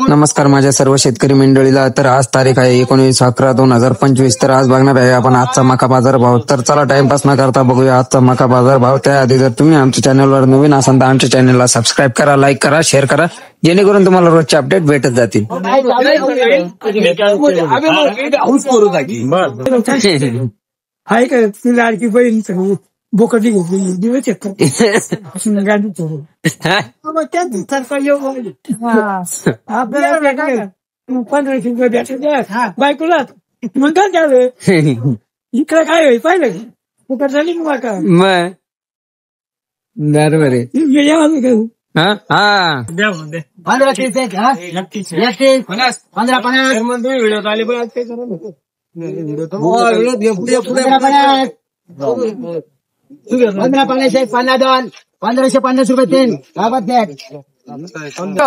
नमस्कार माझ्या सर्व शेतकरी मंडळीला. तर आज तारीख आहे 19/11/2025. तर आज बघणार आहे आपण आजचा मका बाजार भाव. तर चला टाइमपास न करता बघूया आजचा मका बाजार भाव. त्याआधी जर तुम्ही आमच्या चॅनलवर नवीन असाल तर आमच्या चॅनलला सबस्क्राईब करा, लाईक करा, शेअर करा, जेणेकरून तुम्हाला रोजचे अपडेट भेटत जातील. हाय का ती लाडकी बहीण बोकडी घेतली दिवस गाडी आपल्याला 1500 रुपये द्यायचे बायकोला मग काय झालं इकडे काय होईल पाहिलं फुकट झाली मग का मग बरोबर आहे. हा हा 15 व्हिडिओ आले पण ₹1550 तीन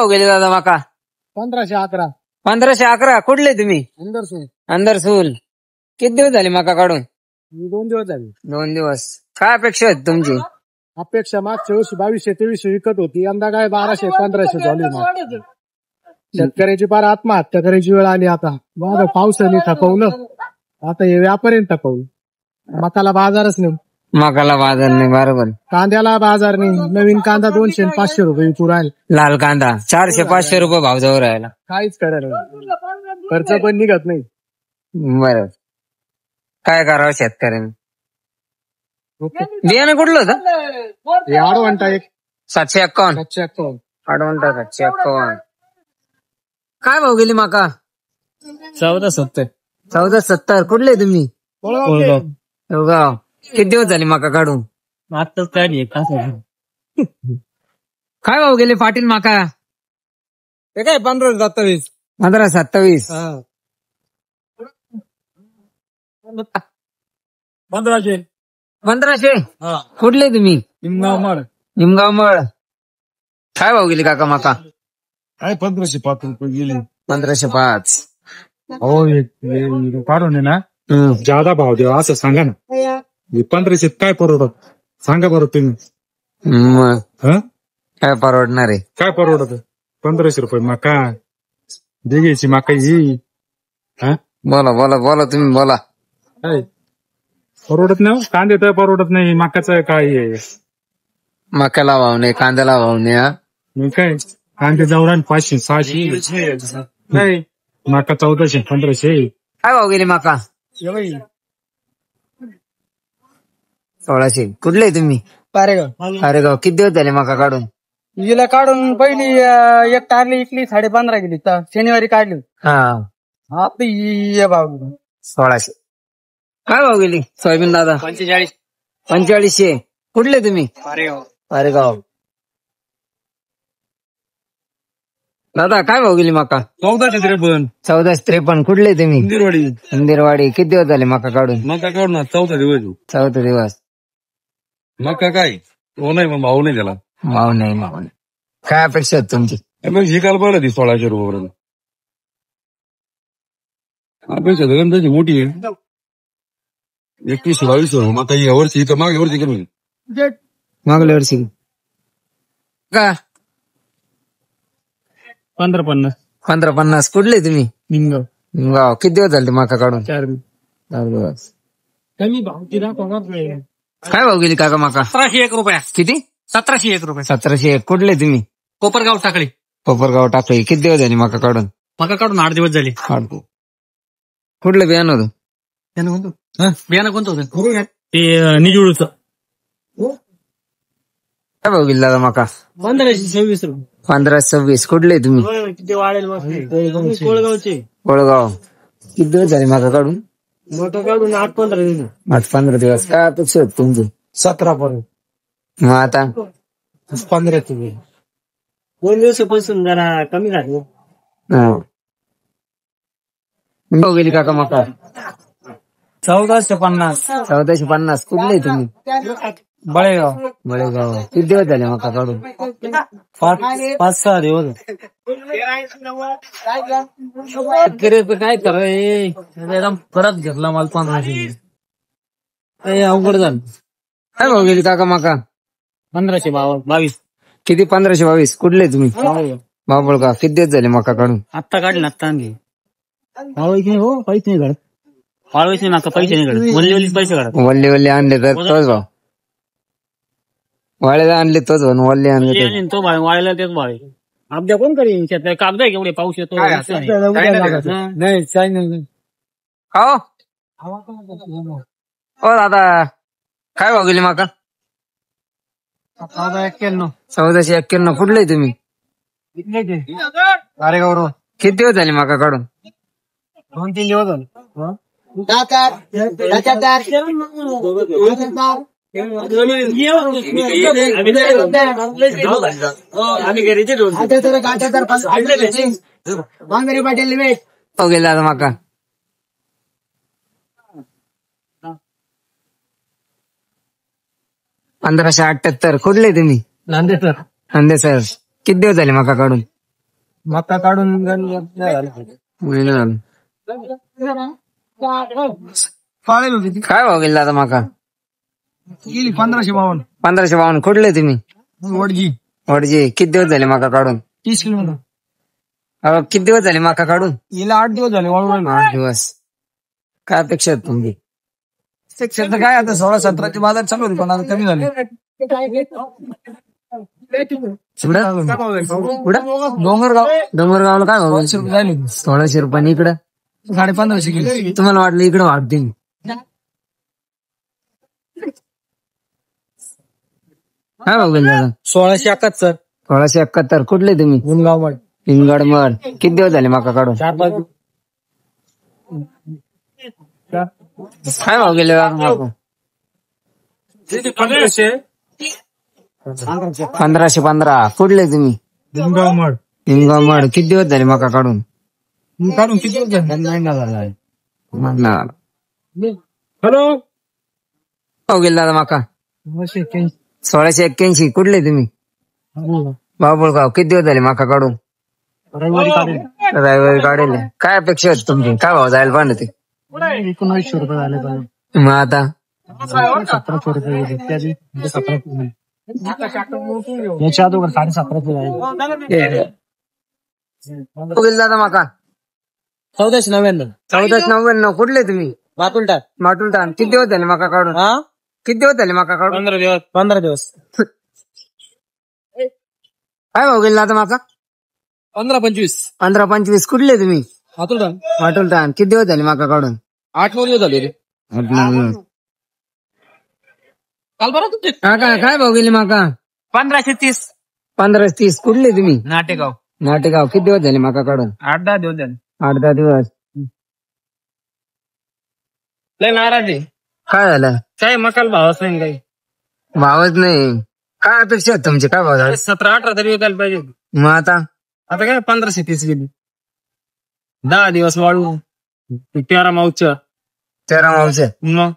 गेले दादा मका 1511 1511. कुठले तुम्ही? अंदरसूल. किती दिवस झाले मका काढून? 2 दिवस झाले. 2 दिवस. काय अपेक्षा आहेत तुमची? अपेक्षा मागच्या वर्षी 2200-2300 विकत होती, यंदा काय 1200-1500 झाली. शेतकऱ्याची फार आत्महत्या करायची वेळ आली आता. बघा पावसाने थकवलं, आता हे व्यापाऱ्याने थकवलं. मकाला बाजारच नाही, मकाला बाजार नाही. बरोबर. कांद्याला बाजार नाही. नवीन कांदा 200-500 रुपये विकू राहील. लाल कांदा 400-500 रुपये भाव जाऊ राहिला. काहीच करायला खर्च पण निघत नाही. बरोबर. काय करावं शेतकऱ्यांनी? बियाणं कुठलं होतं? हे आडवंटा एक 751. 751 आडवंटा 751. काय भाव गेली मका? 1470. 1470. कुठले तुम्ही? गाव. किती दिवस झाले मका काढूकाढून? आताच काय काय भाव गेले पाटील मका? ते काय 1527. 1527. 1500. 1500. कुठले तुम्ही? निमगाव मळ. काय भाव गेली काका मका? काय 1505 रुपये गेले. 1505. हो काढून आहे ना ज्यादा भाव द्या असं सांगा ना. 1500 काय परवडत सांगा बरं तुम्ही. मग काय परवडणार आहे? काय परवडत 1500 रुपये मका दिघ्याची मका ही. बोला बोला बोला तुम्ही बोला. काय परवडत नाही? कांदे तर परवडत नाही, मकाचं काय आहे? मकाला भाव नाही, कांद्याला भाव नाही. मग काय कांदे जाऊन 500-600 नाही, मका 1400-1500. काय भाव गेली मका? 1600. कुठले तुम्ही? पारेगाव. अरे गाव. किती दिवस झाले मका काढून? हिला काढून पहिली एक टारली इकली 15.5 गेली, शनिवारी काढली. हा. आता ही भाव 1600. काय भाव गेली सोयाबीन दादा? 4500. कुठले तुम्ही? पारेगाव. दादा काय भाव गेली मका? 1453. 1453. कुठले तुम्ही? इंदिरवाडी. किती दिवस झाले मका काढून? मका काढून 14 दिवस. 14 दिवस. मका काय हो नाही, मग भाव नाही त्याला. भाव नाही. भाव नाही. काय अपेक्षा आहेत तुमची? मग ही काल बरं ती 1600 रुपये अपेक्षा त्याची मोठी आहे. 21-22 मग या वर्षी तर मागे वर्षी कमी मागल्या वर्षी का 1550. 1550. कुठले तुम्ही? गाव. किती दिवस झाले मका काढून? 4 दिवस. कमी भाव तिला काय भाव गेली काका मका? 1701 रुपये. किती? 1701 रुपये. 1701. कुठले तुम्ही? कोपरगाव टाकळी. कोपरगाव टाकळी. किती दिवस झाले मका काढून? मका काढून 8 दिवस झाले. कुठलं बियाणं होतं? बियाणं कोणतं होतं? ते निजुळचं. काय भाव गेली दादा मका? 1526 रुपये. 1526. कुठले तुम्ही? किती वाढेल कोळगावचे. कोळगाव. किती दिवस झाले मका काढून? मका काढून 8-15 दिवस. 8-15 दिवस. काय अपेक्षा आहेत तुमची? 17 पर्यंत. मग आता 15 तुम्ही 2 दिवसापासून जरा कमी झाले. भाव गेली काका मका? 1450. 1450. कुठले तुम्ही? बळेगाव. किती दिवस झाले मका काढून? 5-6 दिवस. काय करायचं परत घेतला मला 1500. अवघड झालं. काय भाव गेली काका मका? 1522. किती? 1522. कुठले तुम्ही? बाबुळगाव किती दिवस झाले मका काढून? आत्ता काढली ना, आत्ता आणली. वाळवायची नाही हो, पैसे नाही काढत. वाळवायची नाही माका, पैसे नाही काढत. वल्ली वल्ली पैसे काढत. वल्ले वल्ले आणले तर तोच भाव, वाळेला आणले तोच भाव, वल्ले आणले वल्ली तर आणि तो भाव, वाळायला तेच भाव आहे. अभ्या कोण करेन शेत? कागद आहे केवढे, पाऊस येतो. नाही काही नाही. हो हो दादा, काय भाव गेली माका? 1491. कुठले तुम्ही? अरे गौरव किती दिवस झाले माका काढून? 2-3 दिवस झाले. हो गेला आता माका. $1578. कुठले तुम्ही? नांदेड सर. अंदे सर, किती दिवस झाले माका काढून? मका काढून महिना झाला. काय भाव गेला आता माका? गेली 1552. 1552. कुठले तुम्ही? वडजी वडजे. किती दिवस झाले माका काढून? 30 किलोमीटर. किती दिवस झाले माका काढून? हिला 8 दिवस झाले वाळू. 8 दिवस. काय अपेक्षा आहेत तुमची? क्षेत्र काय आता 16-17 बाजार चालू होते, पण आता कमी झाले. डोंगरगाव डोंगरगावला काय भाव? 200 रुपये झाले. 1600 रुपये. इकडं 1550 किलो. तुम्हाला वाटलं इकडं वाढतील? काय भाव गेला दादा? 1671. 1671. कुठले तुम्ही? गुणगाव मठ. हिंगड मड. किती दिवस झाले माका काढून? 4-5. काय भाव गेले माका? 1515. कुठले तुम्ही? गुणगाव मठ. हिंगगाव मड. किती दिवस झाले माका काढून? काढून किती दिवस झाले? महिना झाला. हॅलो, भाव गेला दादा माका? 1681. कुठले तुम्ही? बाबुळगाव. किती दिवस झाले माका काढून? रविवारी काढेल. रविवारी काढेल. काय अपेक्षा आहेत तुमची? काय भाव जायला पाहिजे ते? 1900 रुपये झाले पाहिजे. मग आता 1700 रुपये गेले. त्या दिवशी 1700. याच्या अगोदर 1750 झाले. भाव गेला दादा माका? 1499. 1499. कुठले तुम्ही? वाटुलटा. माटुलटान. किती दिवस झाले माका काढून? किती दिवस झाले माका काढून? 15 दिवस. काय भाव गेला आता माका? 15-25. 1525. कुठले तुम्ही? वाटुलटा. माटुलटान. किती दिवस झाले माका काढून? 8-9 दिवस झाले रे. 8-9 दिवस. काल बरं तुमचे काय भाव गेली माका? 1530. 1530. कुठले तुम्ही? नाटेगाव. नाटेगाव. किती दिवस झाले माका काढून? 8-10 दिवस झाले. 8-10 दिवस. लय नाराज आहे. काय झालं? काय मकाल भावच नाही काही. भावच नाही. काय अपेक्षा आहेत तुमची? काय भाव झाले? 17-18 तरी विकायला पाहिजे. मग आता आता काय 1530 गेली. 10 दिवस वाळू. 13 माऊच्या. 13 मावशे. मग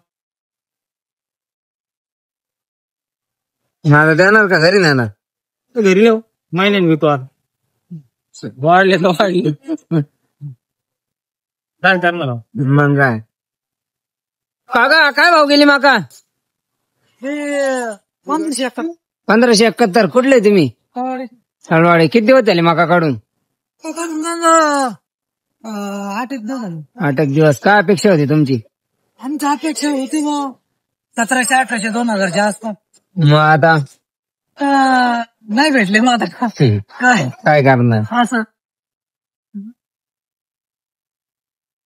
माझा देणार का घरी नेणार? घरी येऊ महिन्याने विकतो आता. वाढले तर वाढले. काय करणार? मग काय? काका काय भाव गेली माका? 1571. कुठले तुम्ही? सालवाडे. किती दिवस झाले माका काढून? 8 दिवस. काय अपेक्षा होती तुमची? आमची अपेक्षा होती मग 1700-1800-2000च्या आसपास. मग आता नाही भेटले. मग आता काय करणार? असं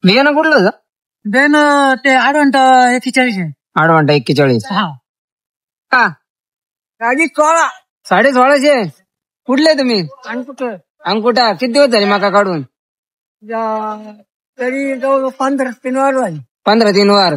बियाणं कुठलं होतं? देन ते 41 आहे. 41. हा का? गाडी 16. 1650. कुठले तुम्ही? आणि कुठं अंकुटा. किती दिवस झाले माका काढून? तरी जवळ 15 वाढ झाली. 15 वर.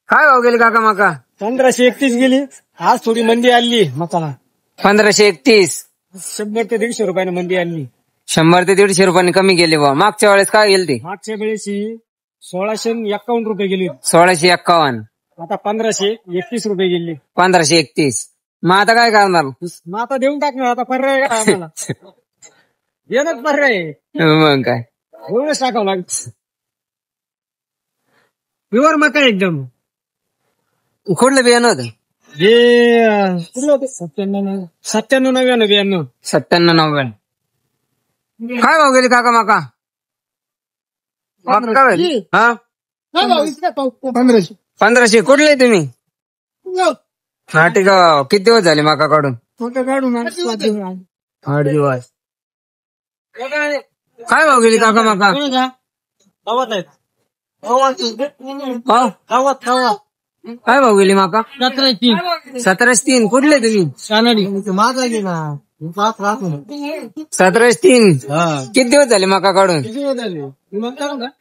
काय भाव गेले काका माका? 1531 गेली. आज थोडी मंदी आली मकाला. 1531. 100 ते 150 रुपयाने मंदी आली. 100 ते 150 रुपयांनी कमी गेले बा. मागच्या वेळेस काय गेले ते? मागच्या वेळेस 1651 रुपये गेली. 1651. आता 1531 रुपये गेली. 1531. मग आता काय करणार? मग आता देऊन टाकणार. आता पर्याय काय आम्हाला? येणच पर्याय आहे. मग काय? एवढंच टाकावं लागत. प्युअर मका एकदम. कुठलं बियाणं होतं? हे कुठलं होतं? 97 92 97 काय भाव गेली काका मका मका काय भाव? हा 1500. 1500 कुठले तुम्ही हा ठीक आहे किती दिवस झाले मका काढून काढून 8 दिवस काय भाव गेली काका मका हा? काय भाव गेली माका 1703 कुठले तुम्ही माझा गेला 1703 किती दिवस झाले मका काढून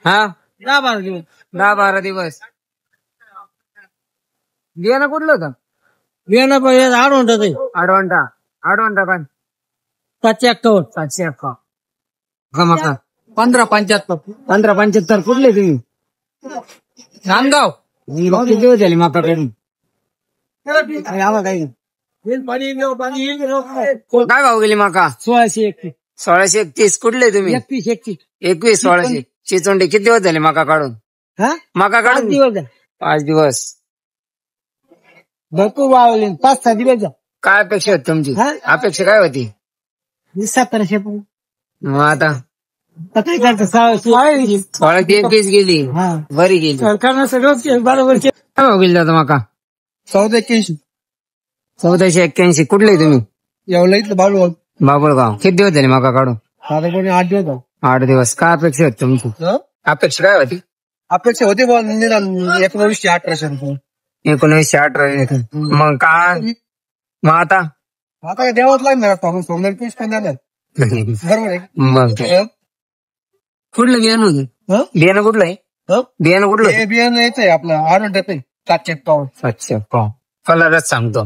हा 10-12 दिवस बियाणं कुठलं होतं बियाणं पाहिजे आडवंटा पण 751 का मका 1575 1575 कुठले तुम्ही नांदगाव किती दिवस झाले मका काढून काय भाव गेली मका 1631 1631 कुठले तुम्ही 31 21 1600 चिचोंडे किती दिवस झाले मका काढून हा मका काढून दिवस 5 दिवस भरपूर वावले 5-6 दिवस काय अपेक्षा होती तुमची हा? अपेक्षा काय होती 1700 मग आता काय करतो 21 गेली बरी गेली सरकारनं सगळं बरोबर काय भाव गेली दादा मका 1481 1481 कुठले तुम्ही एवढं इथलं बाळू बाबुळगाव किती दिवस झाले मका काढून साधे कोणी 8 दिवस 8 दिवस काय अपेक्षा होती तुमची अपेक्षा काय होती अपेक्षा होती बा निदान 1918 रुपये 1918 मग काय मग आता आता काय द्यावंच लागणार सोमनाथ पीस पण जाणार बरोबर आहे मग कुठलं बियाणं होतं बियाणं कुठलं आहे बियाणं कुठलं हे बियाणं येत आहे आपलं 8 751 अच्छा कलरच सांगतो